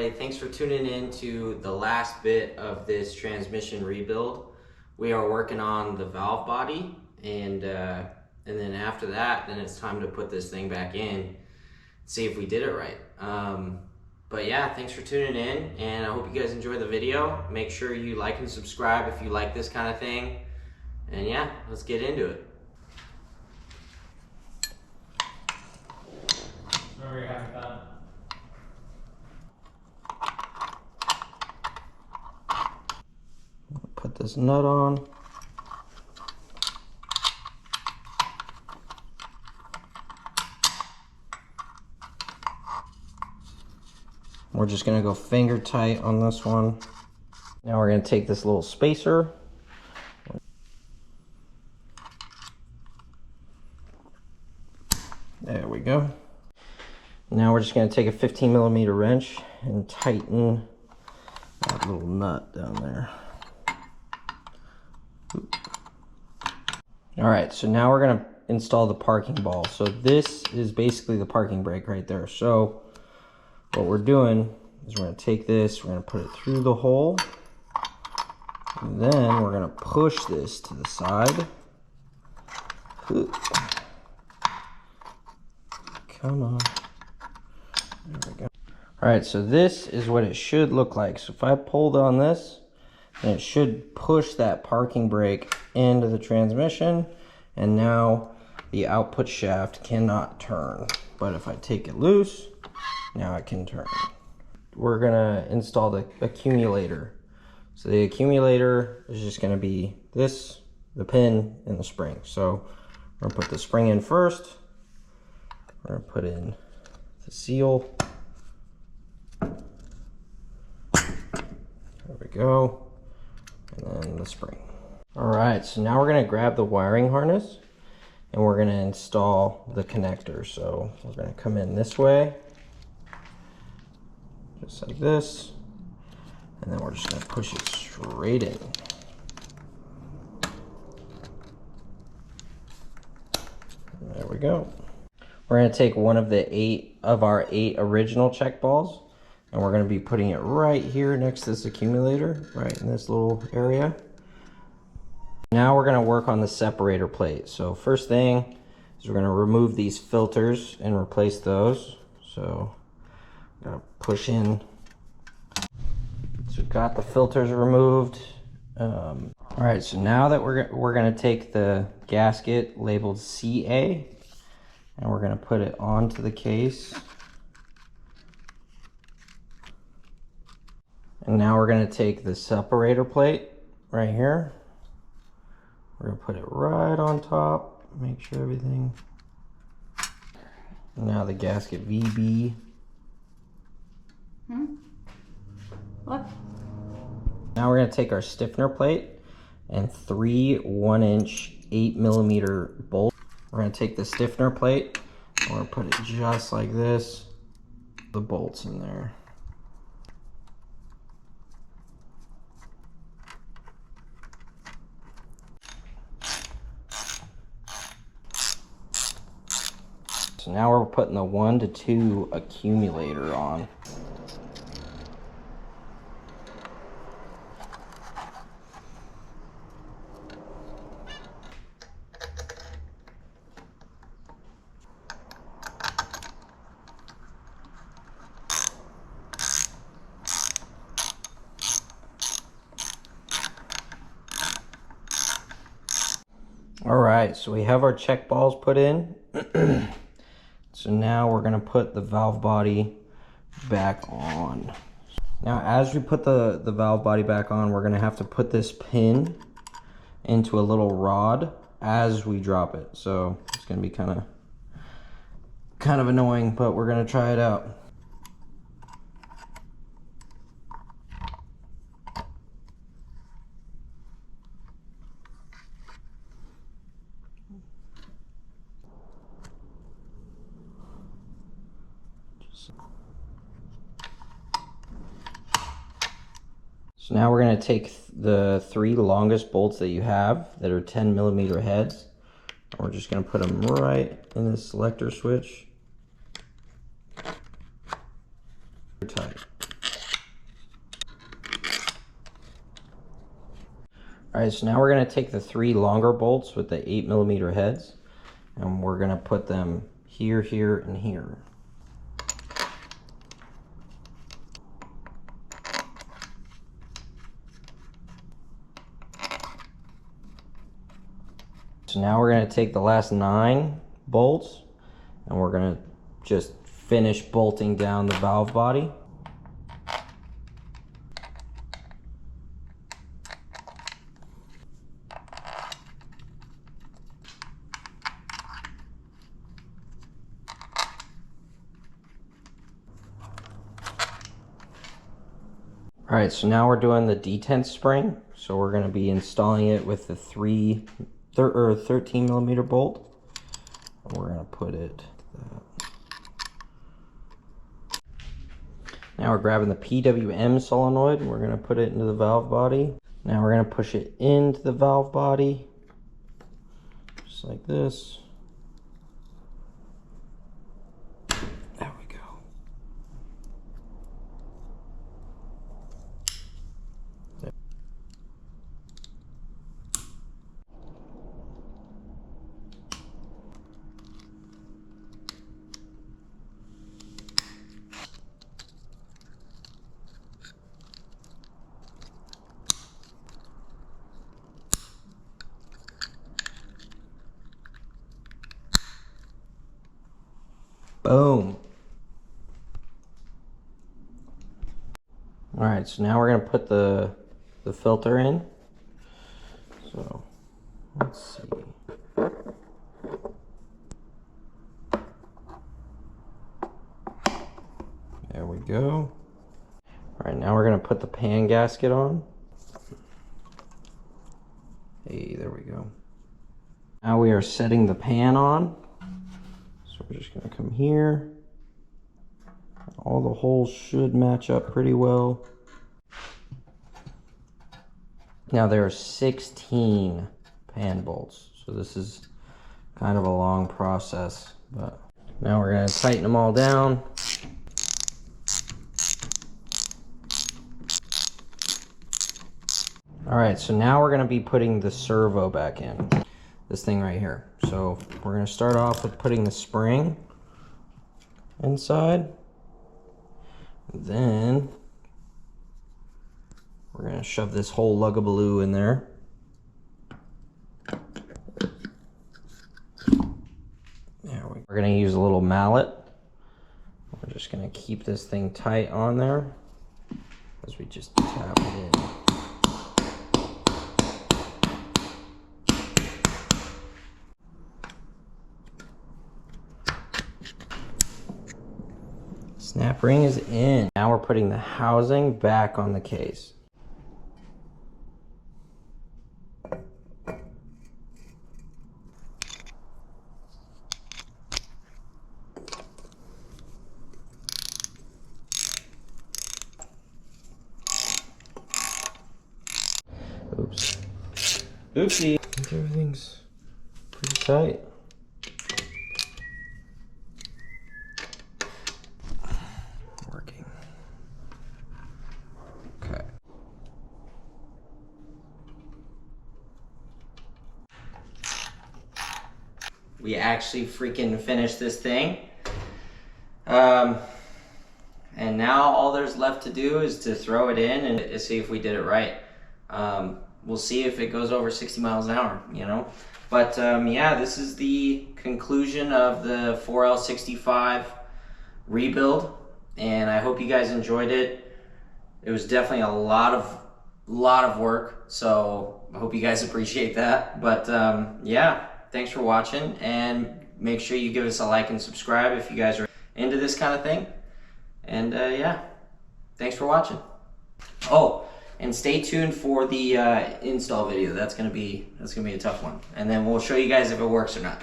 everybody. Thanks for tuning in to the last bit of this transmission rebuild. We are working on the valve body, and then after that, then it's time to put this thing back in, see if we did it right. But yeah, thanks for tuning in, and I hope you guys enjoy the video. Make sure you like and subscribe if you like this kind of thing. And yeah, let's get into it. Whenever you're having fun. Put this nut on. We're just gonna go finger tight on this one. Now we're gonna take this little spacer. There we go. Now we're just gonna take a 15mm wrench and tighten that little nut down there. All right, so now we're gonna install the parking ball. So this is basically the parking brake right there. So what we're doing is we're gonna take this, we're gonna put it through the hole, and then we're gonna push this to the side. Come on. There we go. All right, so this is what it should look like. So if I pulled on this, then it should push that parking brake into the transmission, and now the output shaft cannot turn. But if I take it loose, now it can turn. We're gonna install the accumulator. So the accumulator is just gonna be this, the pin, and the spring. So we're gonna put the spring in first. We're gonna put in the seal. There we go. And then the spring. All right, so now we're gonna grab the wiring harness and we're gonna install the connector. So we're gonna come in this way, just like this, and then we're just gonna push it straight in. There we go. We're gonna take one of the 8 of our 8 original check balls, and we're gonna be putting it right here next to this accumulator, right in this little area. Now we're gonna work on the separator plate. So first thing is we're gonna remove these filters and replace those. So I'm gonna push in. So we've got the filters removed. All right, so now that we're gonna take the gasket labeled CA, and we're gonna put it onto the case. And now we're gonna take the separator plate right here. We're gonna put it right on top, make sure everything. Now the gasket VB. What? Now we're gonna take our stiffener plate and 3 1-inch 8mm bolts. We're gonna take the stiffener plate and we're gonna put it just like this, the bolts in there. So now we're putting the 1 to 2 accumulator on. All right, so we have our check balls put in. So now we're gonna put the valve body back on. Now, as we put the valve body back on, we're gonna have to put this pin into a little rod as we drop it. So it's gonna be kind of annoying, but we're gonna try it out. So now we're going to take the 3 longest bolts that you have that are 10mm heads, and we're just going to put them right in the selector switch. Tight. All right, so now we're gonna take the 3 longer bolts with the 8mm heads, and we're gonna put them here, here, and here. So now we're gonna take the last 9 bolts, and we're gonna just finish bolting down the valve body. All right, so now we're doing the detent spring. So we're gonna be installing it with the 13mm bolt. And we're gonna put it. Now we're grabbing the PWM solenoid and we're gonna put it into the valve body. Now we're gonna push it into the valve body, just like this. There we go. Boom. All right, so now we're gonna put the filter in. So let's see. There we go. All right, now we're gonna put the pan gasket on. Hey, there we go. Now we are setting the pan on. So we're just gonna come here. All the holes should match up pretty well. Now there are 16 pan bolts, so this is kind of a long process, but now we're gonna tighten them all down. All right, so now we're gonna be putting the servo back in, this thing right here. So we're gonna start off with putting the spring inside. Then we're gonna shove this whole lugabaloo in there. We're gonna use a little mallet. We're just gonna keep this thing tight on there as we just tap it in. Snap ring is in. Now we're putting the housing back on the case. Oops. Oopsie. Everything's pretty tight. Working. Okay. We actually freaking finished this thing. And now all there's left to do is to throw it in and see if we did it right. We'll see if it goes over 60 miles an hour, you know. But yeah, this is the conclusion of the 4L65 rebuild, and I hope you guys enjoyed it. It was definitely a lot of work, so I hope you guys appreciate that. But yeah, thanks for watching, and make sure you give us a like and subscribe if you guys are into this kind of thing. And yeah, thanks for watching. Oh, and stay tuned for the install video. That's gonna be a tough one, and then we'll show you guys if it works or not.